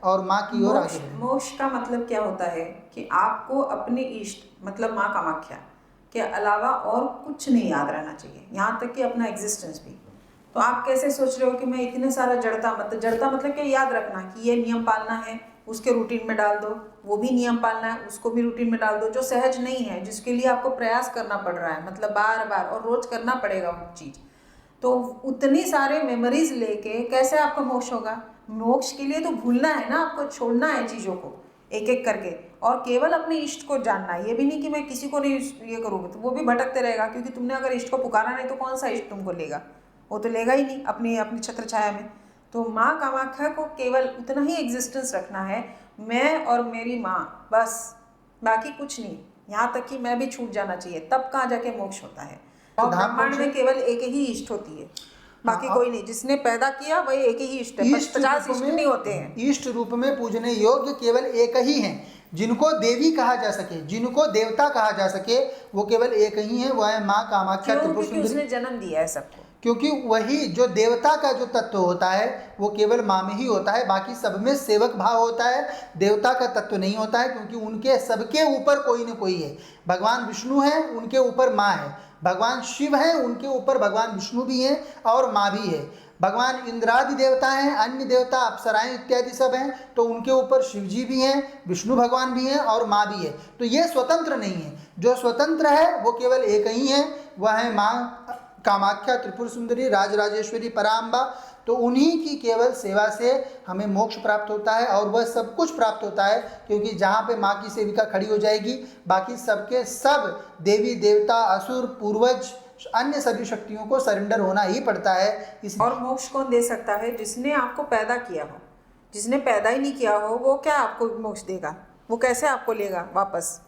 और माँ की ओर आगे मोक्ष बढ़ें। मोक्ष का मतलब क्या होता है कि आपको अपने इष्ट मतलब माँ कामाख्या के अलावा और कुछ नहीं याद रहना चाहिए, यहाँ तक कि अपना एग्जिस्टेंस भी। तो आप कैसे सोच रहे हो कि मैं इतने सारा जड़ता मतलब क्या, याद रखना कि ये नियम पालना है, उसके रूटीन में डाल दो, वो भी नियम पालना है, उसको भी रूटीन में डाल दो। जो सहज नहीं है, जिसके लिए आपको प्रयास करना पड़ रहा है, मतलब बार बार और रोज करना पड़ेगा वो चीज़, तो उतनी सारे मेमोरीज लेके कैसे आपका मोक्ष होगा? मोक्ष के लिए तो भूलना है ना, आपको छोड़ना है चीज़ों को एक एक करके, और केवल अपने इष्ट को जानना है। ये भी नहीं कि मैं किसी को नहीं ये करूँगी, तो वो भी भटकते रहेगा, क्योंकि तुमने अगर इष्ट को पुकारा नहीं तो कौन सा इष्ट तुमको लेगा? वो तो लेगा ही नहीं अपनी अपनी छत्र छाया में। तो माँ कामाख्या को केवल उतना ही एग्जिस्टेंस रखना है, मैं और मेरी माँ, बस, बाकी कुछ नहीं। यहाँ तक कि मैं भी छूट जाना चाहिए, तब कहाँ जाके मोक्ष होता है। और धाम ब्रह्मांड में पहुंचे। केवल एक ही इष्ट होती है, बाकी हाँ, कोई नहीं। जिसने पैदा किया वही एक ही इष्ट है, इष्ट 50 रूप इष्ट में नहीं होते हैं। इष्ट रूप में पूजने योग्य केवल एक ही हैं, जिनको देवी कहा जा सके, जिनको देवता कहा जा सके, वो केवल एक ही है, वह है माँ कामाख्या क्यों? त्रिपुर क्योंकि सुंदरी। उसने जन्म दिया है सबको। क्योंकि वही जो देवता का जो तत्व होता है वो केवल माँ में ही होता है, बाकी सब में सेवक भाव होता है, देवता का तत्व नहीं होता है, क्योंकि उनके सबके ऊपर कोई न कोई है। भगवान विष्णु है, उनके ऊपर माँ है। भगवान शिव है, उनके ऊपर भगवान विष्णु भी हैं और माँ भी है। भगवान इंद्रादि देवता हैं, अन्य देवता अप्सराएं इत्यादि सब हैं, तो उनके ऊपर शिव जी भी हैं, विष्णु भगवान भी हैं और माँ भी है। तो ये स्वतंत्र नहीं है, जो स्वतंत्र है वो केवल एक ही है, वह है माँ कामाख्या त्रिपुर सुंदरी राजराजेश्वरी पराम्बा। तो उन्हीं की केवल सेवा से हमें मोक्ष प्राप्त होता है, और वह सब कुछ प्राप्त होता है, क्योंकि जहाँ पे माँ की सेविका खड़ी हो जाएगी, बाकी सबके सब देवी देवता असुर पूर्वज अन्य सभी शक्तियों को सरेंडर होना ही पड़ता है। इस और मोक्ष कौन दे सकता है? जिसने आपको पैदा किया हो। जिसने पैदा ही नहीं किया हो, वो क्या आपको मोक्ष देगा? वो कैसे आपको लेगा वापस?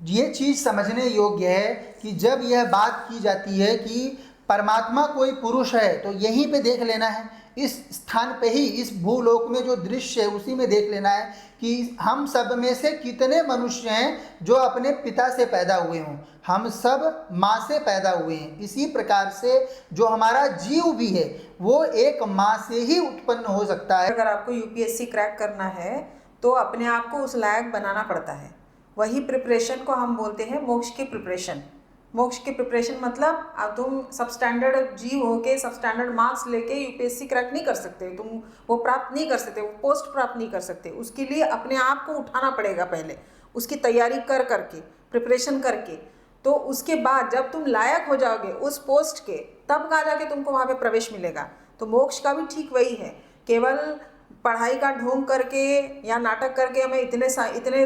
ये चीज़ समझने योग्य है कि जब यह बात की जाती है कि परमात्मा कोई पुरुष है, तो यहीं पे देख लेना है, इस स्थान पे ही, इस भूलोक में जो दृश्य है उसी में देख लेना है कि हम सब में से कितने मनुष्य हैं जो अपने पिता से पैदा हुए हों। हम सब माँ से पैदा हुए हैं। इसी प्रकार से जो हमारा जीव भी है वो एक माँ से ही उत्पन्न हो सकता है। अगर आपको यूपीएससी क्रैक करना है तो अपने आप को उस लायक बनाना पड़ता है। वही प्रिपरेशन को हम बोलते हैं मोक्ष की प्रिपरेशन। मोक्ष की प्रिपरेशन मतलब तुम सब स्टैंडर्ड जीव होके सब स्टैंडर्ड मार्क्स लेके यूपीएससी क्रैक नहीं कर सकते, तुम वो प्राप्त नहीं कर सकते, वो पोस्ट प्राप्त नहीं कर सकते। उसके लिए अपने आप को उठाना पड़ेगा पहले, उसकी तैयारी कर करके, प्रिपरेशन करके। तो उसके बाद जब तुम लायक हो जाओगे उस पोस्ट के, तब कहाँ जाके तुमको वहाँ पे प्रवेश मिलेगा। तो मोक्ष का भी ठीक वही है, केवल पढ़ाई का ढोंग करके या नाटक करके मैं इतने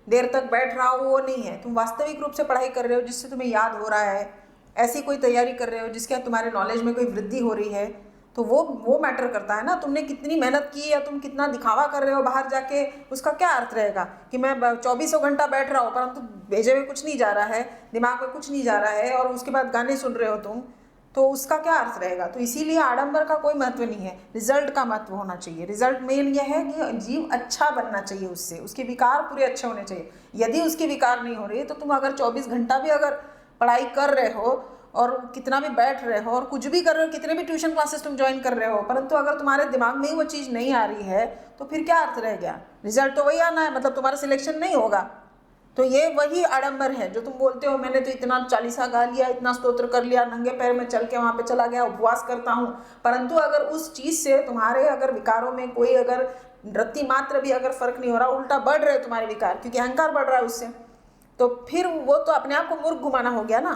देर तक बैठ रहा हूँ, वो नहीं है। तुम वास्तविक रूप से पढ़ाई कर रहे हो जिससे तुम्हें याद हो रहा है, ऐसी कोई तैयारी कर रहे हो जिसके तुम्हारे नॉलेज में कोई वृद्धि हो रही है, तो वो मैटर करता है ना। तुमने कितनी मेहनत की या तुम कितना दिखावा कर रहे हो बाहर जाके, उसका क्या अर्थ रहेगा कि मैं 24 घंटा बैठ रहा हूँ परंतु भेजे हुए कुछ नहीं जा रहा है, दिमाग में कुछ नहीं जा रहा है, और उसके बाद गाने सुन रहे हो तुम, तो उसका क्या अर्थ रहेगा? तो इसीलिए आडंबर का कोई महत्व नहीं है, रिजल्ट का महत्व होना चाहिए। रिजल्ट मेन यह है कि जीव अच्छा बनना चाहिए, उससे उसके विकार पूरे अच्छे होने चाहिए। यदि उसके विकार नहीं हो रहे तो तुम अगर 24 घंटा भी अगर पढ़ाई कर रहे हो और कितना भी बैठ रहे हो और कुछ भी कर रहे हो, कितने भी ट्यूशन क्लासेस तुम ज्वाइन कर रहे हो, परंतु अगर तुम्हारे दिमाग में ही वो चीज़ नहीं आ रही है तो फिर क्या अर्थ रह गया? रिजल्ट तो वही आना है, मतलब तुम्हारा सिलेक्शन नहीं होगा। तो ये वही आडंबर है जो तुम बोलते हो मैंने तो इतना चालीसा गा लिया, इतना स्तोत्र कर लिया, नंगे पैर में चल के वहाँ पे चला गया, उपवास करता हूँ, परंतु अगर उस चीज़ से तुम्हारे अगर विकारों में कोई अगर रत्ती मात्र भी अगर फर्क नहीं हो रहा, उल्टा बढ़ रहे तुम्हारे विकार, क्योंकि अहंकार बढ़ रहा है उससे, तो फिर वो तो अपने आप को मूर्ख घुमाना हो गया ना।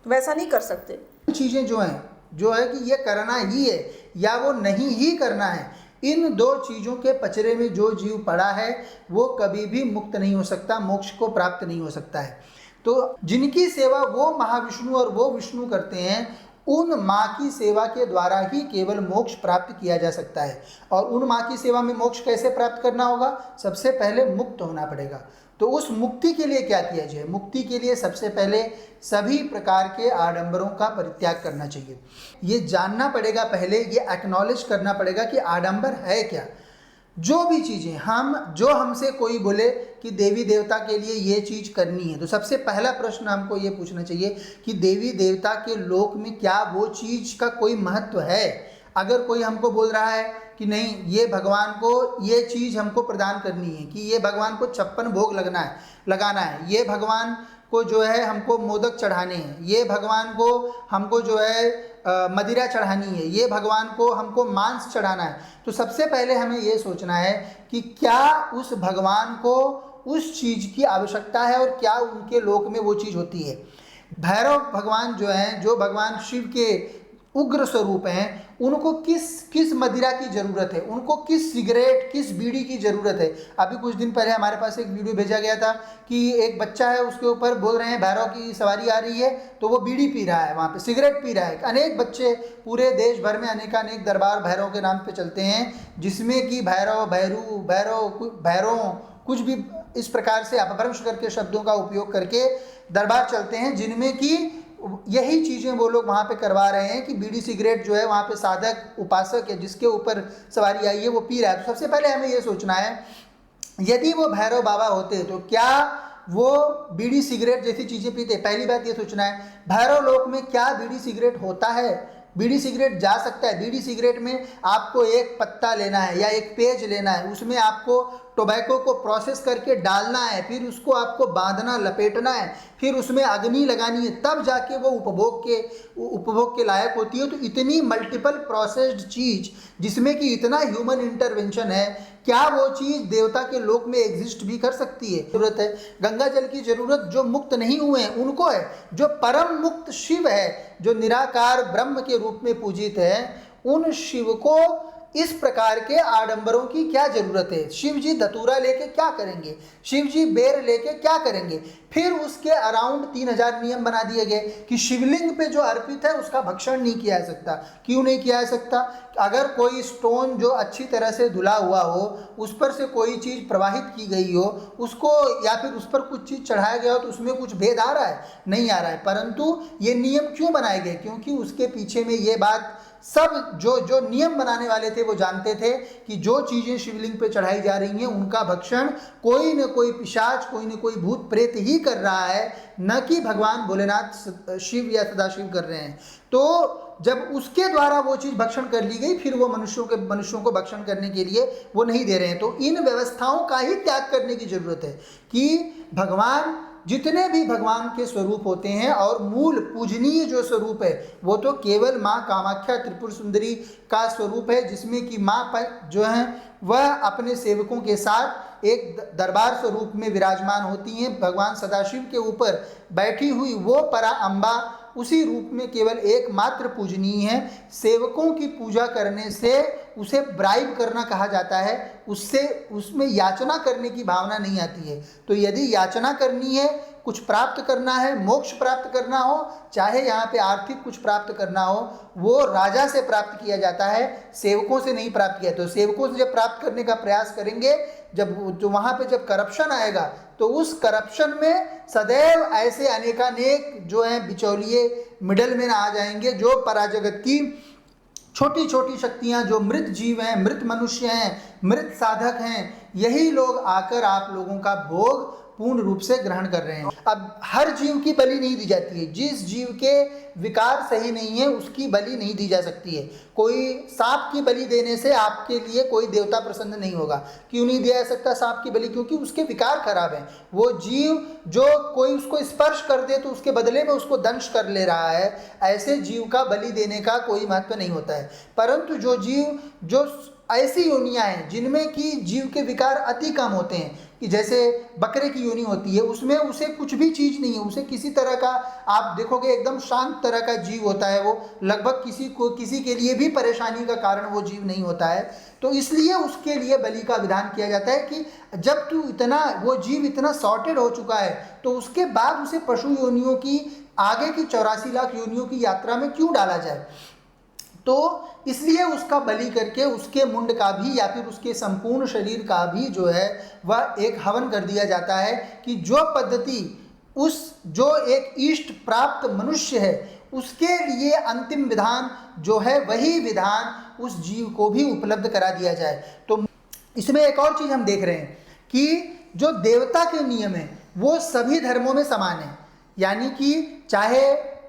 तो वैसा नहीं कर सकते। चीज़ें जो है कि ये करना ही है या वो नहीं ही करना है, इन दो चीज़ों के पचड़े में जो जीव पड़ा है वो कभी भी मुक्त नहीं हो सकता, मोक्ष को प्राप्त नहीं हो सकता है। तो जिनकी सेवा वो महाविष्णु और वो विष्णु करते हैं, उन माँ की सेवा के द्वारा ही केवल मोक्ष प्राप्त किया जा सकता है। और उन माँ की सेवा में मोक्ष कैसे प्राप्त करना होगा? सबसे पहले मुक्त होना पड़ेगा। तो उस मुक्ति के लिए क्या किया जाए? मुक्ति के लिए सबसे पहले सभी प्रकार के आडंबरों का परित्याग करना चाहिए। ये जानना पड़ेगा पहले, ये एक्नॉलेज करना पड़ेगा कि आडंबर है क्या। जो भी चीज़ें जो हमसे कोई बोले कि देवी देवता के लिए ये चीज़ करनी है, तो सबसे पहला प्रश्न हमको ये पूछना चाहिए कि देवी देवता के लोक में क्या वो चीज़ का कोई महत्व है। अगर कोई हमको बोल रहा है कि नहीं ये भगवान को ये चीज़ हमको प्रदान करनी है, कि ये भगवान को 56 भोग लगाना है, ये भगवान को जो है हमको मोदक चढ़ाने हैं, ये भगवान को हमको जो है मदिरा चढ़ानी है, ये भगवान को हमको मांस चढ़ाना है। तो सबसे पहले हमें ये सोचना है कि क्या उस भगवान को उस चीज़ की आवश्यकता है और क्या उनके लोक में वो चीज़ होती है। भैरव भगवान जो हैं, जो भगवान शिव के उग्र स्वरूप हैं, उनको किस मदिरा की ज़रूरत है, उनको किस सिगरेट, किस बीड़ी की ज़रूरत है। अभी कुछ दिन पहले हमारे पास एक वीडियो भेजा गया था कि एक बच्चा है, उसके ऊपर बोल रहे हैं भैरव की सवारी आ रही है, तो वो बीड़ी पी रहा है, वहाँ पे सिगरेट पी रहा है। अनेक बच्चे पूरे देश भर में अनेक दरबार भैरव के नाम पे चलते हैं, जिसमें कि भैरव कुछ भी इस प्रकार से अपभ्रंश करके शब्दों का उपयोग करके दरबार चलते हैं, जिनमें कि यही चीज़ें वो लोग वहाँ पे करवा रहे हैं कि बीड़ी सिगरेट जो है वहाँ पे साधक उपासक है जिसके ऊपर सवारी आई है वो पी रहा है। तो सबसे पहले हमें ये सोचना है, यदि वो भैरव बाबा होते तो क्या वो बीड़ी सिगरेट जैसी चीज़ें पीते। पहली बात ये सोचना है, भैरव लोक में क्या बीड़ी सिगरेट होता है? बीड़ी सिगरेट जा सकता है? बीड़ी सिगरेट में आपको एक पत्ता लेना है या एक पेज लेना है, उसमें आपको टोबैको को प्रोसेस करके डालना है, फिर उसको आपको बांधना, लपेटना है, फिर उसमें अग्नि लगानी है, तब जाके वो उपभोग के लायक होती है। तो इतनी मल्टीपल प्रोसेस्ड चीज़ जिसमें कि इतना ह्यूमन इंटरवेंशन है, क्या वो चीज़ देवता के लोक में एग्जिस्ट भी कर सकती है? जरूरत है गंगा जल की, जरूरत जो मुक्त नहीं हुए हैं उनको है। जो परम मुक्त शिव है, जो निराकार ब्रह्म के रूप में पूजित है, उन शिव को इस प्रकार के आडंबरों की क्या जरूरत है? शिव जी धतूरा लेके क्या करेंगे? शिव जी बेर लेके क्या करेंगे? फिर उसके अराउंड 3000 नियम बना दिए गए कि शिवलिंग पे जो अर्पित है उसका भक्षण नहीं किया जा सकता। क्यों नहीं किया जा सकता? अगर कोई स्टोन जो अच्छी तरह से धुला हुआ हो, उस पर से कोई चीज़ प्रवाहित की गई हो, उसको या फिर उस पर कुछ चीज़ चढ़ाया गया हो, तो उसमें कुछ भेद आ रहा है? नहीं आ रहा है। परंतु ये नियम क्यों बनाए गए? क्योंकि उसके पीछे में ये बात सब जो नियम बनाने वाले थे वो जानते थे कि जो चीज़ें शिवलिंग पे चढ़ाई जा रही हैं उनका भक्षण कोई न कोई पिशाच, कोई न कोई भूत प्रेत ही कर रहा है, न कि भगवान भोलेनाथ शिव या सदाशिव कर रहे हैं। तो जब उसके द्वारा वो चीज़ भक्षण कर ली गई, फिर वो मनुष्यों को भक्षण करने के लिए वो नहीं दे रहे हैं। तो इन व्यवस्थाओं का ही त्याग करने की जरूरत है कि भगवान, जितने भी भगवान के स्वरूप होते हैं और मूल पूजनीय जो स्वरूप है वो तो केवल माँ कामाख्या त्रिपुर सुंदरी का स्वरूप है, जिसमें कि माँ जो है वह अपने सेवकों के साथ एक दरबार स्वरूप में विराजमान होती हैं। भगवान सदाशिव के ऊपर बैठी हुई वो परा अम्बा उसी रूप में केवल एकमात्र पूजनीय है। सेवकों की पूजा करने से उसे ब्राइब करना कहा जाता है, उसमें याचना करने की भावना नहीं आती है। तो यदि याचना करनी है, कुछ प्राप्त करना है, मोक्ष प्राप्त करना हो, चाहे यहाँ पे आर्थिक कुछ प्राप्त करना हो, वो राजा से प्राप्त किया जाता है, सेवकों से नहीं प्राप्त किया। तो सेवकों से जब प्राप्त करने का प्रयास करेंगे, जब जो वहाँ पे जब करप्शन आएगा, तो उस करप्शन में सदैव ऐसे अनेकानेक जो हैं बिचौलिए, मिडलमैन आ जाएंगे, जो पराजगत की छोटी छोटी शक्तियाँ, जो मृत जीव हैं, मृत मनुष्य हैं, मृत साधक हैं, यही लोग आकर आप लोगों का भोग पूर्ण रूप से ग्रहण कर रहे हैं। अब हर जीव की बलि नहीं दी जाती है, जिस जीव के विकार सही नहीं है उसकी बलि नहीं दी जा सकती है। कोई सांप की बलि देने से आपके लिए कोई देवता प्रसन्न नहीं होगा। क्यों नहीं दिया जा सकता सांप की बलि? क्योंकि उसके विकार खराब हैं। वो जीव जो कोई उसको स्पर्श कर दे तो उसके बदले में उसको दंश कर ले रहा है, ऐसे जीव का बलि देने का कोई महत्व नहीं होता है। परंतु जो जीव, जो ऐसी योनियाँ हैं जिनमें कि जीव के विकार अति कम होते हैं, कि जैसे बकरे की योनि होती है, उसमें उसे कुछ भी चीज़ नहीं है, उसे किसी तरह का, आप देखोगे एकदम शांत तरह का जीव होता है, वो लगभग किसी के लिए भी परेशानी का कारण वो जीव नहीं होता है। तो इसलिए उसके लिए बलि का विधान किया जाता है कि जब वो जीव इतना सॉर्टेड हो चुका है, तो उसके बाद उसे पशु योनियों की, आगे की 84 लाख योनियों की यात्रा में क्यों डाला जाए। तो इसलिए उसका बलि करके उसके मुंड का भी या फिर उसके संपूर्ण शरीर का भी जो है वह एक हवन कर दिया जाता है, कि जो पद्धति जो एक इष्ट प्राप्त मनुष्य है उसके लिए अंतिम विधान जो है, वही विधान उस जीव को भी उपलब्ध करा दिया जाए। तो इसमें एक और चीज़ हम देख रहे हैं कि जो देवता के नियम हैं वो सभी धर्मों में समान है, यानी कि चाहे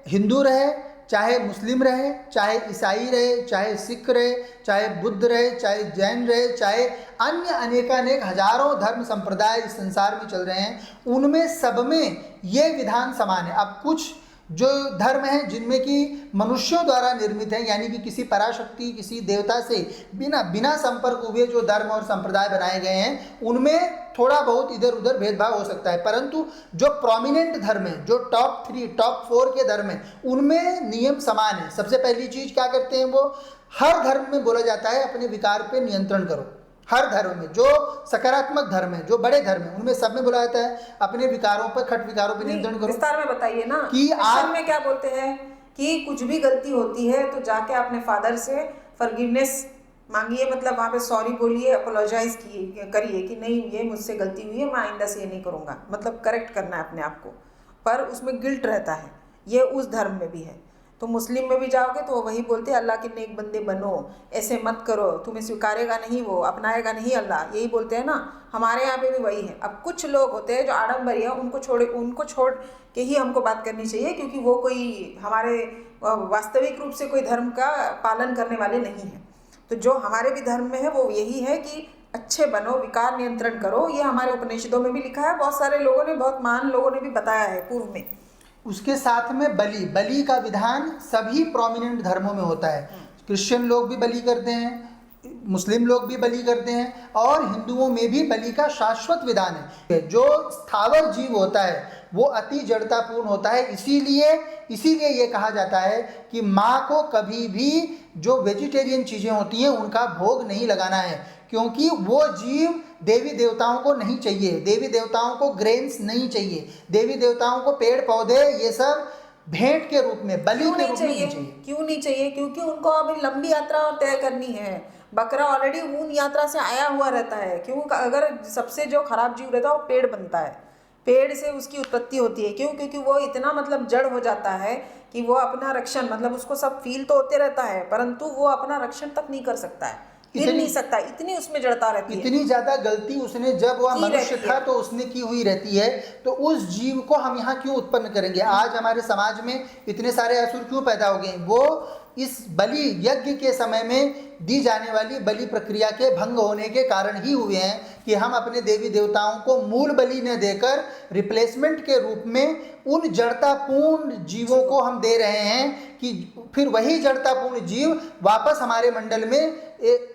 हिंदू रहे, चाहे मुस्लिम रहे, चाहे ईसाई रहे, चाहे सिख रहे, चाहे बुद्ध रहे, चाहे जैन रहे, चाहे अन्य अनेकानेक हजारों धर्म संप्रदाय इस संसार में चल रहे हैं, उनमें सब में ये विधान समान है। अब कुछ जो धर्म हैं जिनमें कि मनुष्यों द्वारा निर्मित हैं, यानी कि किसी पराशक्ति, किसी देवता से बिना संपर्क हुए जो धर्म और संप्रदाय बनाए गए हैं, उनमें थोड़ा बहुत इधर उधर भेदभाव हो सकता है, परंतु जो प्रोमिनेंट धर्म है, जो टॉप 3 टॉप 4 के धर्म हैं, उनमें नियम समान है। सबसे पहली चीज क्या करते हैं, वो हर धर्म में बोला जाता है अपने विकार पे नियंत्रण करो। हर धर्म में जो सकारात्मक धर्म है, जो बड़े धर्म है, उनमें सब में बोला जाता है अपने विकारों पर, खट विकारों पर नियंत्रण करो। विस्तार में बताइए ना कि आप में क्या बोलते हैं कि कुछ भी गलती होती है तो जाके अपने फादर से फॉरगिवनेस मांगिए, मतलब वहाँ पे सॉरी बोलिए, अपोलोजाइज करिए कि नहीं ये मुझसे गलती हुई है, मैं आइंदा से ये नहीं करूँगा, मतलब करेक्ट करना है अपने आप को। पर उसमें गिल्ट रहता है, ये उस धर्म में भी है। तो मुस्लिम में भी जाओगे तो वही बोलते हैं अल्लाह के नेक बंदे बनो, ऐसे मत करो, तुम्हें स्वीकारेगा नहीं, वो अपनाएगा नहीं अल्लाह, यही बोलते हैं ना। हमारे यहाँ पे भी वही है। अब कुछ लोग होते हैं जो आडम्बरी है, उनको छोड़ के ही हमको बात करनी चाहिए, क्योंकि वो कोई हमारे वास्तविक रूप से कोई धर्म का पालन करने वाले नहीं हैं। तो जो हमारे भी धर्म में है वो यही है कि अच्छे बनो, विकार नियंत्रण करो। ये हमारे उपनिषदों में भी लिखा है, बहुत सारे लोगों ने, बहुत महान लोगों ने भी बताया है पूर्व में। उसके साथ में बलि का विधान सभी प्रोमिनेंट धर्मों में होता है। क्रिश्चियन लोग भी बलि करते हैं, मुस्लिम लोग भी बलि करते हैं, और हिंदुओं में भी बलि का शाश्वत विधान है। जो स्थावर जीव होता है वो अति जड़तापूर्ण होता है, इसीलिए ये कहा जाता है कि माँ को कभी भी जो वेजिटेरियन चीज़ें होती हैं उनका भोग नहीं लगाना है, क्योंकि वो जीव देवी देवताओं को नहीं चाहिए, देवी देवताओं को ग्रेन्स नहीं चाहिए, देवी देवताओं को पेड़ पौधे ये सब भेंट के रूप में, बलि के रूप में नहीं चाहिए। क्यों नहीं चाहिए? क्योंकि उनको अभी लंबी यात्रा और तय करनी है। बकरा ऑलरेडी ऊन यात्रा से आया हुआ रहता है। क्यों? अगर सबसे जो खराब जीव रहता है वो पेड़ बनता है, पेड़ से उसकी उत्पत्ति होती है। क्यों? क्योंकि वो इतना मतलब जड़ हो जाता है कि वो अपना रक्षण, मतलब उसको सब फील तो होते रहता है, परंतु वो अपना रक्षण तक नहीं कर सकता है, हिल नहीं सकता, इतनी उसमें जड़ता रहती है। इतनी ज्यादा गलती उसने, जब वह मनुष्य था तो उसने की हुई रहती है। तो उस जीव को हम यहाँ क्यों उत्पन्न करेंगे? आज हमारे समाज में इतने सारे असुर क्यों पैदा हो गए? वो इस बलि यज्ञ के समय में दी जाने वाली बलि प्रक्रिया के भंग होने के कारण ही हुए हैं कि हम अपने देवी देवताओं को मूल बलि न देकर रिप्लेसमेंट के रूप में उन जड़तापूर्ण जीवों को हम दे रहे हैं कि फिर वही जड़तापूर्ण जीव वापस हमारे मंडल में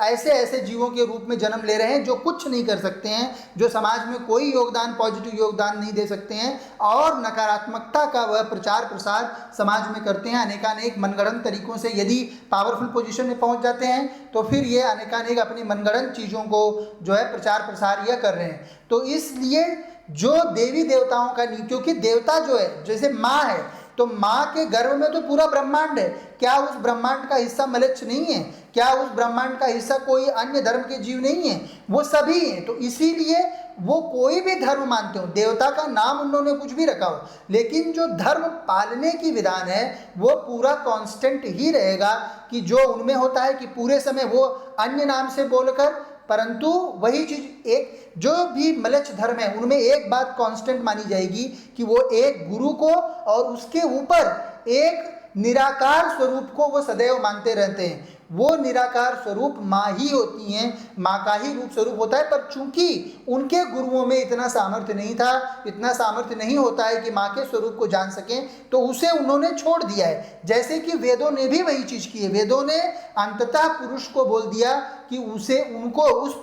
ऐसे जीवों के रूप में जन्म ले रहे हैं जो कुछ नहीं कर सकते हैं, जो समाज में कोई योगदान, पॉजिटिव योगदान नहीं दे सकते हैं, और नकारात्मकता का वह प्रचार प्रसार समाज में करते हैं। अनेकानेक मनगढ़ंत तरीकों से यदि पावरफुल पोजीशन में पहुंच जाते हैं तो फिर ये अनेकानेक अपनी मनगढ़ंत चीज़ों को जो है प्रचार प्रसार यह कर रहे हैं। तो इसलिए जो देवी देवताओं का नहीं, क्योंकि देवता जो है जैसे माँ है, तो माँ के गर्भ में तो पूरा ब्रह्मांड है। क्या उस ब्रह्मांड का हिस्सा मलेच्छ नहीं है? क्या उस ब्रह्मांड का हिस्सा कोई अन्य धर्म के जीव नहीं है? वो सभी हैं। तो इसीलिए वो कोई भी धर्म मानते हो, देवता का नाम उन्होंने कुछ भी रखा हो, लेकिन जो धर्म पालने की विधान है वो पूरा कांस्टेंट ही रहेगा, कि जो उनमें होता है कि पूरे समय वो अन्य नाम से बोलकर, परंतु वही चीज एक जो भी मलेच्छ धर्म है उनमें एक बात कांस्टेंट मानी जाएगी कि वो एक गुरु को और उसके ऊपर एक निराकार स्वरूप को वो सदैव मानते रहते हैं। वो निराकार स्वरूप माँ ही होती हैं, माँ का ही रूप स्वरूप होता है। पर चूंकि उनके गुरुओं में इतना सामर्थ्य नहीं था, इतना सामर्थ्य नहीं होता है कि माँ के स्वरूप को जान सकें, तो उसे उन्होंने छोड़ दिया है। जैसे कि वेदों ने भी वही चीज़ की है। वेदों ने अंततः पुरुष को बोल दिया कि उस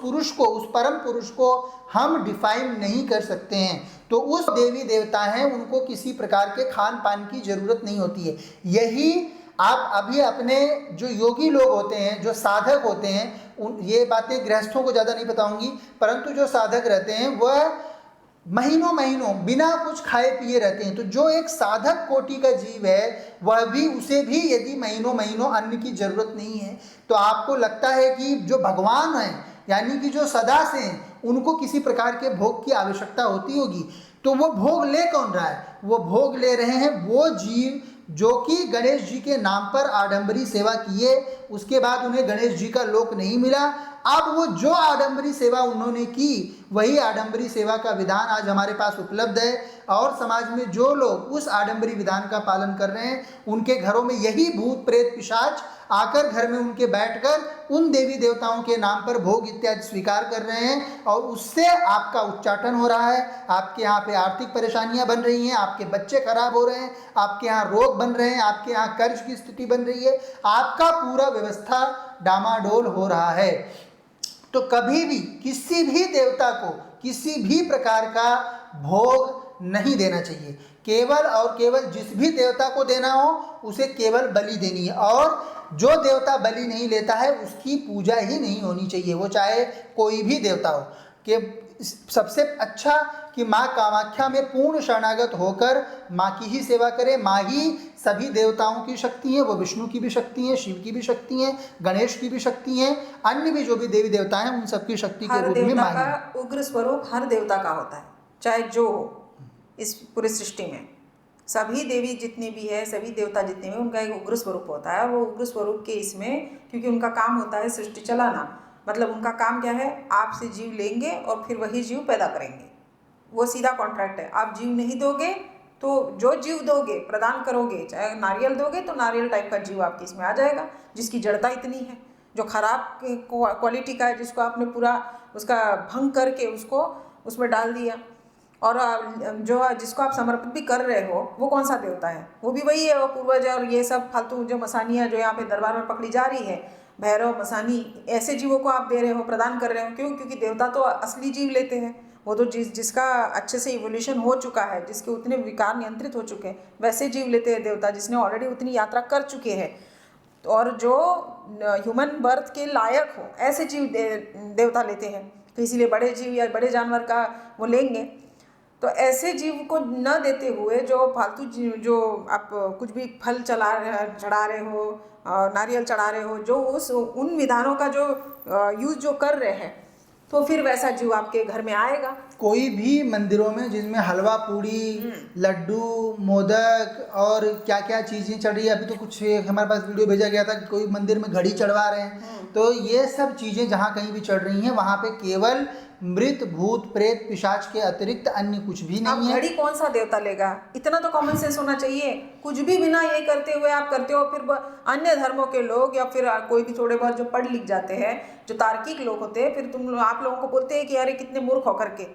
पुरुष को, उस परम पुरुष को हम डिफाइन नहीं कर सकते हैं। तो उस देवी देवता हैं, उनको किसी प्रकार के खान पान की जरूरत नहीं होती है। यही आप अभी अपने जो योगी लोग होते हैं, जो साधक होते हैं, ये बातें गृहस्थों को ज़्यादा नहीं बताऊंगी, परंतु जो साधक रहते हैं वह महीनों महीनों बिना कुछ खाए पिए रहते हैं। तो जो एक साधक कोटि का जीव है वह भी, उसे भी यदि महीनों महीनों अन्न की जरूरत नहीं है, तो आपको लगता है कि जो भगवान हैं, यानी कि जो सदा से हैं, उनको किसी प्रकार के भोग की आवश्यकता होती होगी। तो वो भोग ले कौन रहा है? वो भोग ले रहे हैं वो जीव जो कि गणेश जी के नाम पर आडंबरी सेवा किए, उसके बाद उन्हें गणेश जी का लोक नहीं मिला। अब वो जो आडंबरी सेवा उन्होंने की, वही आडंबरी सेवा का विधान आज हमारे पास उपलब्ध है, और समाज में जो लोग उस आडंबरी विधान का पालन कर रहे हैं, उनके घरों में यही भूत प्रेत पिशाच आकर घर में उनके बैठकर उन देवी देवताओं के नाम पर भोग इत्यादि स्वीकार कर रहे हैं, और उससे आपका उच्चाटन हो रहा है, आपके यहाँ पे आर्थिक परेशानियां बन रही हैं, आपके बच्चे खराब हो रहे हैं, आपके यहाँ रोग बन रहे हैं, आपके यहाँ कर्ज की स्थिति बन रही है, आपका पूरा व्यवस्था डामाडोल हो रहा है। तो कभी भी किसी भी देवता को किसी भी प्रकार का भोग नहीं देना चाहिए। केवल और केवल जिस भी देवता को देना हो उसे केवल बलि देनी है, और जो देवता बलि नहीं लेता है उसकी पूजा ही नहीं होनी चाहिए, वो चाहे कोई भी देवता हो। कि सबसे अच्छा कि माँ कामाख्या में पूर्ण शरणागत होकर माँ की ही सेवा करें। माँ ही सभी देवताओं की शक्ति है, वो विष्णु की भी शक्ति है, शिव की भी शक्ति है, गणेश की भी शक्ति है, अन्य भी जो भी देवी देवता हैं उन सबकी शक्ति के रूप में माँ का उग्र स्वरूप हर देवता का होता है, चाहे जो हो। इस पूरी सृष्टि में सभी देवी जितनी भी है, सभी देवता जितने भी, उनका एक उग्र स्वरूप होता है। वो उग्र स्वरूप के इसमें, क्योंकि उनका काम होता है सृष्टि चलाना, मतलब उनका काम क्या है, आपसे जीव लेंगे और फिर वही जीव पैदा करेंगे। वो सीधा कॉन्ट्रैक्ट है। आप जीव नहीं दोगे तो जो जीव दोगे, प्रदान करोगे, चाहे नारियल दोगे तो नारियल टाइप का जीव आपके इसमें आ जाएगा, जिसकी जड़ता इतनी है, जो खराब क्वालिटी का है, जिसको आपने पूरा उसका भंग करके उसको उसमें डाल दिया। और जो जिसको आप समर्पित भी कर रहे हो वो कौन सा देवता है, वो भी वही है, वो पूर्वज। और ये सब फालतू जो मसानियाँ जो यहाँ पे दरबार में पकड़ी जा रही है, भैरव मसानी, ऐसे जीवों को आप दे रहे हो, प्रदान कर रहे हो। क्यों? क्योंकि देवता तो असली जीव लेते हैं, वो तो जिसका अच्छे से इवोल्यूशन हो चुका है, जिसके उतने विकार नियंत्रित हो चुके हैं, वैसे जीव लेते हैं देवता, जिसने ऑलरेडी उतनी यात्रा कर चुके हैं। और जो ह्यूमन बर्थ के लायक हो ऐसे जीव देवता लेते हैं। तो इसीलिए बड़े जीव या बड़े जानवर का वो लेंगे। तो ऐसे जीव को न देते हुए जो फालतू जीव, जो आप कुछ भी फल चढ़ा रहे हो, नारियल चढ़ा रहे हो, जो उन विधानों का जो यूज़ जो कर रहे हैं, तो फिर वैसा जीव आपके घर में आएगा। कोई भी मंदिरों में जिसमें हलवा पूड़ी, लड्डू, मोदक और क्या क्या चीज़ें चढ़ रही है, अभी तो कुछ हमारे पास वीडियो भेजा गया था कि कोई मंदिर में घड़ी चढ़वा रहे हैं, तो ये सब चीज़ें जहाँ कहीं भी चढ़ रही हैं वहाँ पे केवल मृत भूत प्रेत पिशाच के अतिरिक्त अन्य कुछ भी नहीं है। घड़ी कौन सा देवता लेगा? इतना तो कॉमन सेंस होना चाहिए। कुछ भी बिना ये करते हुए आप करते हो, फिर अन्य धर्मों के लोग या फिर कोई भी थोड़े बहुत जो पढ़ लिख जाते हैं, जो तार्किक लोग होते हैं, फिर आप लोगों को बोलते हैं कि अरे कितने मूर्ख होकर के,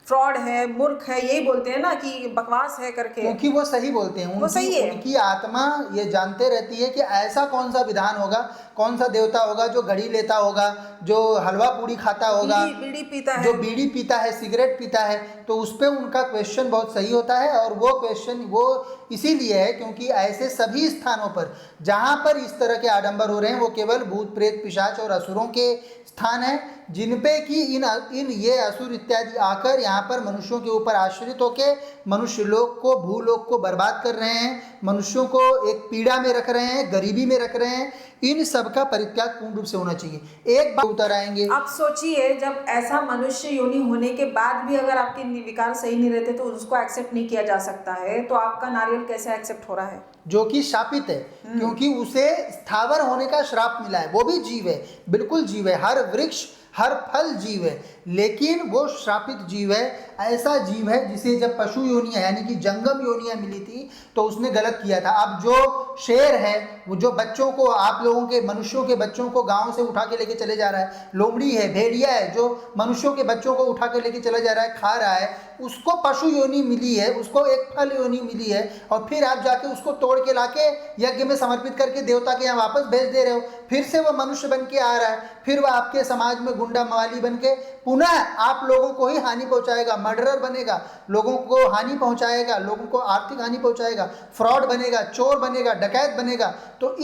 फ्रॉड है, मूर्ख है, यही बोलते हैं ना कि बकवास है करके। क्योंकि वो सही बोलते हैं, वो सही है। उनकी आत्मा ये जानते रहती है कि ऐसा कौन सा विधान होगा, कौन सा देवता होगा जो घड़ी लेता होगा, जो हलवा पूड़ी खाता होगा, बीड़ी पीता है, जो बीड़ी पीता है, सिगरेट पीता है। तो उस पर उनका क्वेश्चन बहुत सही होता है, और वो क्वेश्चन वो इसीलिए है क्योंकि ऐसे सभी स्थानों पर जहाँ पर इस तरह के आडंबर हो रहे हैं वो केवल भूत प्रेत पिशाच और असुरों के स्थान है, जिन पे कि इन ये असुर इत्यादि आकर यहाँ पर मनुष्यों के ऊपर आश्रित होके मनुष्य लोक को, भूलोक को बर्बाद कर रहे हैं, मनुष्यों को एक पीड़ा में रख रहे हैं, गरीबी में रख रहे हैं। इन सब का परित्याग पूर्ण रूप से होना चाहिए। एक बात उतर आएंगे, आप सोचिए, जब ऐसा मनुष्य योनि होने के बाद भी अगर आपके विकार सही नहीं रहते तो उसको एक्सेप्ट नहीं किया जा सकता है, तो आपका नारियल कैसे एक्सेप्ट हो रहा है? जो कि शापित है, क्योंकि उसे स्थावर होने का श्राप मिला है। वो भी जीव है, बिल्कुल जीव है, हर वृक्ष हर फल जीव है, लेकिन वो श्रापित जीव है। ऐसा जीव है जिसे जब पशु योनियाँ यानी कि जंगम योनियाँ मिली थी तो उसने गलत किया था। अब जो शेर है, वो जो बच्चों को, आप लोगों के मनुष्यों के बच्चों को गांव से उठा के लेके चले जा रहा है, लोमड़ी है, भेड़िया है, जो मनुष्यों के बच्चों को उठा के लेके चला जा रहा है, खा रहा है, उसको पशु योनि मिली है, उसको एक फल योनि मिली है, और फिर आप जाके उसको तोड़ के लाके यज्ञ में समर्पित करके देवता के यहाँ वापस भेज दे रहे हो। फिर से वो मनुष्य बन के आ रहा है, फिर वह आपके समाज में गुंडा मवाली बन के पुनः आप लोगों को ही हानि पहुंचाएगा, मर्डरर बनेगा, लोगों को हानि पहुंचाएगा, लोगों को आर्थिक हानि पहुंचाएगा, फ्रॉड बनेगा, चोर बनेगा, डकैत बनेगा। तो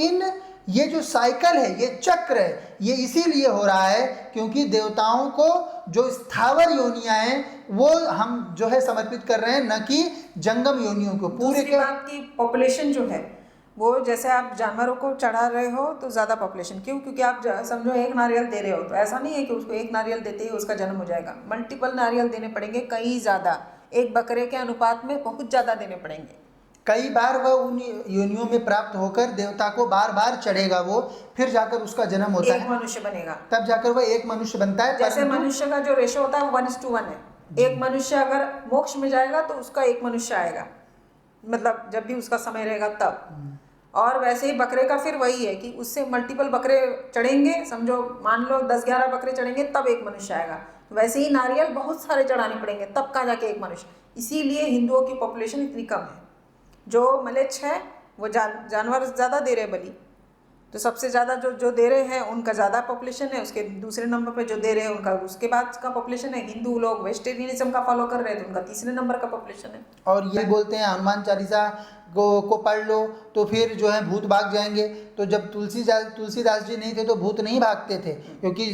ये जो साइकिल है, ये चक्र है, ये इसीलिए हो रहा है क्योंकि देवताओं को जो स्थावर योनियां हैं वो हम जो है समर्पित कर रहे हैं, न कि जंगम योनियों को। पूरे के आपकी पॉपुलेशन जो है वो, जैसे आप जानवरों को चढ़ा रहे हो तो ज़्यादा पॉपुलेशन, क्यों? क्योंकि आप समझो एक नारियल दे रहे हो, तो ऐसा नहीं है कि उसको एक नारियल देते ही उसका जन्म हो जाएगा। मल्टीपल नारियल देने पड़ेंगे, कई ज़्यादा, एक बकरे के अनुपात में बहुत ज़्यादा देने पड़ेंगे। कई बार वह उन योनियों में प्राप्त होकर देवता को बार बार चढ़ेगा, वो फिर जाकर उसका जन्म होता एक है, मनुष्य बनेगा। तब जाकर वह एक मनुष्य बनता है। जैसे परंतु मनुष्य का जो रेशो होता है वो 1:1 है। एक मनुष्य अगर मोक्ष में जाएगा तो उसका एक मनुष्य आएगा, मतलब जब भी उसका समय रहेगा तब। और वैसे ही बकरे का फिर वही है कि उससे मल्टीपल बकरे चढ़ेंगे, समझो मान लो 10-11 बकरे चढ़ेंगे तब एक मनुष्य आएगा। वैसे ही नारियल बहुत सारे चढ़ाने पड़ेंगे तब का जाके एक मनुष्य। इसीलिए हिंदुओं की पॉपुलेशन इतनी कम है। जो मलेच्छ है वो जानवर ज़्यादा दे रहे बलि, तो सबसे ज़्यादा जो दे रहे हैं उनका ज़्यादा पॉपुलेशन है। उसके दूसरे नंबर पे जो दे रहे हैं उनका उसके बाद का पॉपुलेशन है। हिंदू लोग वेजिटेरियनिज्म का फॉलो कर रहे हैं तो उनका तीसरे नंबर का पॉपुलेशन है। और ये बोलते हैं हनुमान चालीसा को पढ़ लो तो फिर जो है भूत भाग जाएंगे। तो जब तुलसीदास जी नहीं थे तो भूत नहीं भागते थे, क्योंकि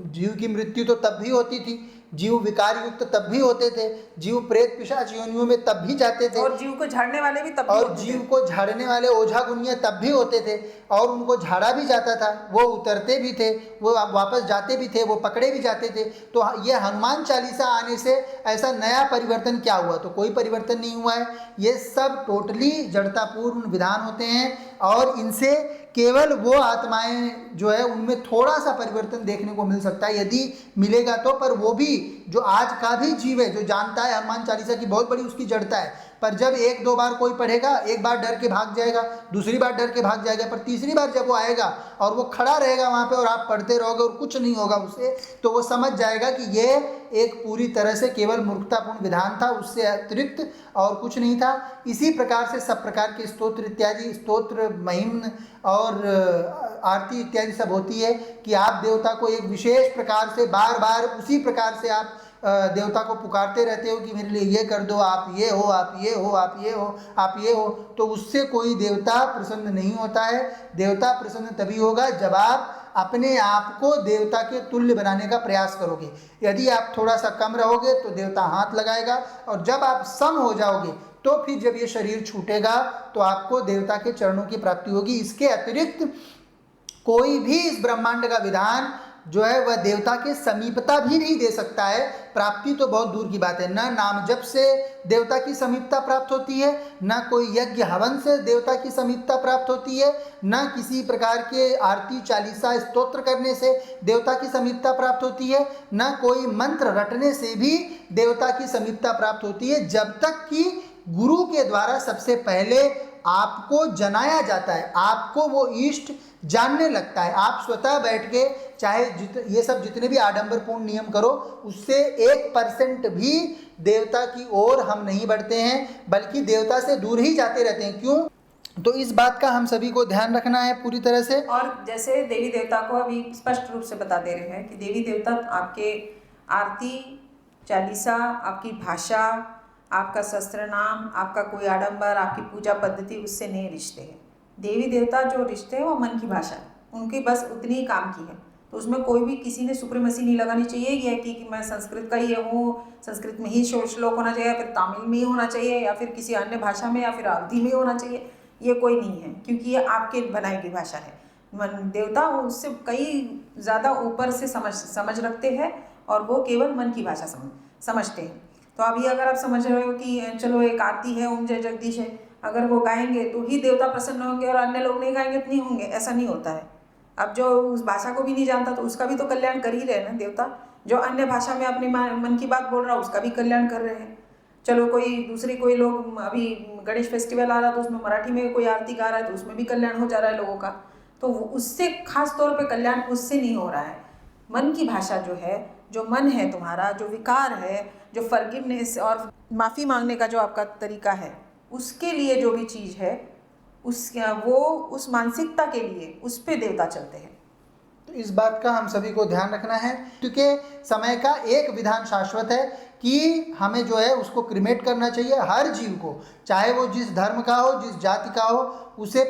जीव की मृत्यु तो तब भी होती थी, जीव विकार युक्त तब भी होते थे, जीव प्रेत पिशाच योनियों में तब भी जाते थे, और जीव को झाड़ने वाले भी तब भी और होते जीव थे। को झाड़ने वाले ओझा गुनिया तब भी होते थे, और उनको झाड़ा भी जाता था, वो उतरते भी थे, वो वापस जाते भी थे, वो पकड़े भी जाते थे। तो ये हनुमान चालीसा आने से ऐसा नया परिवर्तन क्या हुआ? तो कोई परिवर्तन नहीं हुआ है। ये सब टोटली जड़तापूर्ण विधान होते हैं, और इनसे केवल वो आत्माएं जो है उनमें थोड़ा सा परिवर्तन देखने को मिल सकता है, यदि मिलेगा तो। पर वो भी जो आज का भी जीव है, जो जानता है हनुमान चालीसा की बहुत बड़ी उसकी जड़ता है, पर जब 1-2 बार कोई पढ़ेगा, एक बार डर के भाग जाएगा, दूसरी बार डर के भाग जाएगा, पर तीसरी बार जब वो आएगा और वो खड़ा रहेगा वहाँ पे और आप पढ़ते रहोगे और कुछ नहीं होगा उसे, तो वो समझ जाएगा कि ये एक पूरी तरह से केवल मूर्खतापूर्ण विधान था, उससे अतिरिक्त और कुछ नहीं था। इसी प्रकार से सब प्रकार के स्तोत्र इत्यादि, स्तोत्र महिम्न और आरती इत्यादि सब होती है कि आप देवता को एक विशेष प्रकार से बार बार उसी प्रकार से आप देवता को पुकारते रहते हो कि मेरे लिए ये कर दो, आप ये हो, आप ये हो, आप ये हो, आप ये हो। तो उससे कोई देवता प्रसन्न नहीं होता है। देवता प्रसन्न तभी होगा जब आप अपने आप को देवता के तुल्य बनाने का प्रयास करोगे। यदि आप थोड़ा सा कम रहोगे तो देवता हाथ लगाएगा, और जब आप सम हो जाओगे तो फिर जब ये शरीर छूटेगा तो आपको देवता के चरणों की प्राप्ति होगी। इसके अतिरिक्त कोई भी इस ब्रह्मांड का विधान जो है वह देवता के समीपता भी नहीं दे सकता है। प्राप्ति तो बहुत दूर की बात है। न नाम जप से देवता की समीपता प्राप्त होती है, न कोई यज्ञ हवन से देवता की समीपता प्राप्त होती है, न किसी प्रकार के आरती चालीसा स्तोत्र करने से देवता की समीपता प्राप्त होती है, न कोई मंत्र रटने से भी देवता की समीपता प्राप्त होती है, जब तक कि गुरु के द्वारा सबसे पहले आपको जनाया जाता है, आपको वो इष्ट जानने लगता है। आप स्वतः बैठ के चाहे ये सब जितने भी आडंबरपूर्ण नियम करो, उससे 1% भी देवता की ओर हम नहीं बढ़ते हैं, बल्कि देवता से दूर ही जाते रहते हैं। क्यों? तो इस बात का हम सभी को ध्यान रखना है पूरी तरह से। और जैसे देवी देवता को अभी स्पष्ट रूप से बता दे रहे हैं कि देवी देवता आपके आरती चालीसा, आपकी भाषा, आपका शस्त्र नाम, आपका कोई आडंबर, आपकी पूजा पद्धति, उससे नहीं रिश्ते हैं। देवी देवता जो रिश्ते हैं वो मन की भाषा है, उनकी बस उतनी ही काम की है। तो उसमें कोई भी किसी ने सुप्रीमेसी नहीं लगानी चाहिए, ये कि मैं संस्कृत का ही हूँ, संस्कृत में ही श्लोक होना चाहिए, या फिर तमिल में ही होना चाहिए, या फिर किसी अन्य भाषा में, या फिर अवधी में होना चाहिए। ये कोई नहीं है, क्योंकि ये आपके बनाई गई भाषा है। मन देवता उससे कई ज़्यादा ऊपर से समझ रखते हैं, और वो केवल मन की भाषा समझते हैं। तो अभी अगर आप समझ रहे हो कि चलो एक आरती है ओम जय जगदीश है, अगर वो गाएंगे तो ही देवता प्रसन्न होंगे, और अन्य लोग नहीं गाएंगे तो नहीं होंगे, ऐसा नहीं होता है। अब जो उस भाषा को भी नहीं जानता तो उसका भी तो कल्याण कर ही रहे ना देवता। जो अन्य भाषा में अपनी मन की बात बोल रहा है उसका भी कल्याण कर रहे हैं। चलो कोई लोग अभी गणेश फेस्टिवल आ रहा है तो उसमें मराठी में कोई आरती गा रहा है तो उसमें भी कल्याण हो जा रहा है लोगों का। तो उससे खास तौर पे कल्याण उससे नहीं हो रहा है। मन की भाषा जो है, जो मन है तुम्हारा, जो विकार है, जो फॉरगिवनेस और माफ़ी मांगने का जो आपका तरीका है, उसके लिए जो भी चीज़ है उस मानसिकता के लिए उस पे देवता चलते हैं। तो इस बात का हम सभी को ध्यान रखना है, क्योंकि समय का एक विधान शाश्वत है कि हमें जो है उसको क्रिमेट करना चाहिए। हर जीव को, चाहे वो जिस धर्म का हो, जिस जाति का हो, उसे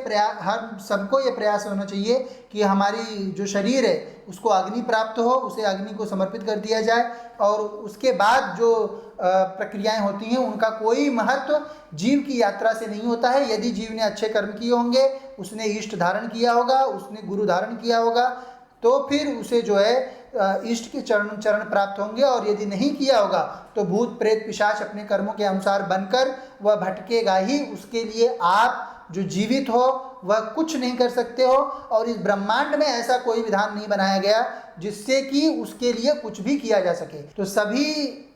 हर सबको ये प्रयास होना चाहिए कि हमारी जो शरीर है उसको अग्नि प्राप्त हो, उसे अग्नि को समर्पित कर दिया जाए, और उसके बाद जो प्रक्रियाएं होती हैं उनका कोई महत्व जीव की यात्रा से नहीं होता है। यदि जीव ने अच्छे कर्म किए होंगे, उसने इष्ट धारण किया होगा, उसने गुरु धारण किया होगा, तो फिर उसे जो है इष्ट के चरण चरण प्राप्त होंगे, और यदि नहीं किया होगा तो भूत प्रेत पिशाच अपने कर्मों के अनुसार बनकर वह भटकेगा ही। उसके लिए आप जो जीवित हो वह कुछ नहीं कर सकते हो, और इस ब्रह्मांड में ऐसा कोई विधान नहीं बनाया गया जिससे कि उसके लिए कुछ भी किया जा सके। तो सभी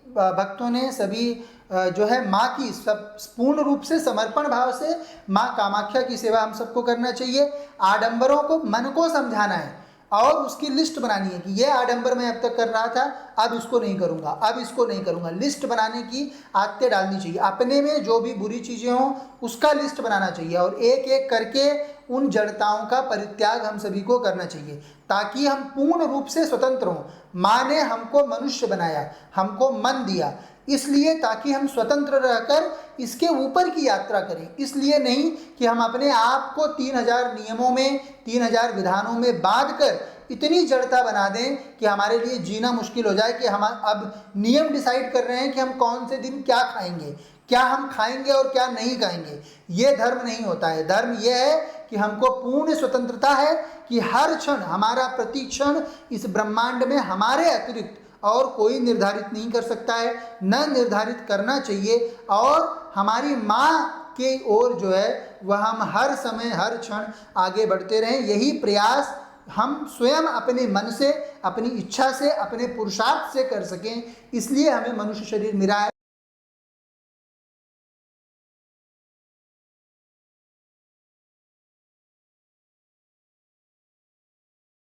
भक्तों ने, सभी जो है माँ की सब पूर्ण रूप से समर्पण भाव से माँ कामाख्या की सेवा हम सबको करना चाहिए। आडंबरों को, मन को समझाना है और उसकी लिस्ट बनानी है कि ये आडंबर मैं अब तक कर रहा था, अब इसको नहीं करूँगा, अब इसको नहीं करूँगा। लिस्ट बनाने की आदतें डालनी चाहिए। अपने में जो भी बुरी चीज़ें हों उसका लिस्ट बनाना चाहिए, और एक एक करके उन जड़ताओं का परित्याग हम सभी को करना चाहिए, ताकि हम पूर्ण रूप से स्वतंत्र हों। माँ ने हमको मनुष्य बनाया, हमको मन दिया, इसलिए ताकि हम स्वतंत्र रहकर इसके ऊपर की यात्रा करें। इसलिए नहीं कि हम अपने आप को 3000 नियमों में, 3000 विधानों में बांध कर इतनी जड़ता बना दें कि हमारे लिए जीना मुश्किल हो जाए, कि हम अब नियम डिसाइड कर रहे हैं कि हम कौन से दिन क्या खाएंगे, क्या हम खाएंगे और क्या नहीं खाएंगे। ये धर्म नहीं होता है। धर्म यह है कि हमको पूर्ण स्वतंत्रता है कि हर क्षण, हमारा प्रति क्षण इस ब्रह्मांड में हमारे अतिरिक्त और कोई निर्धारित नहीं कर सकता है, न निर्धारित करना चाहिए। और हमारी माँ के ओर जो है वह हम हर समय, हर क्षण आगे बढ़ते रहें। यही प्रयास हम स्वयं अपने मन से, अपनी इच्छा से, अपने पुरुषार्थ से कर सकें। इसलिए हमें मनुष्य शरीर मिला है,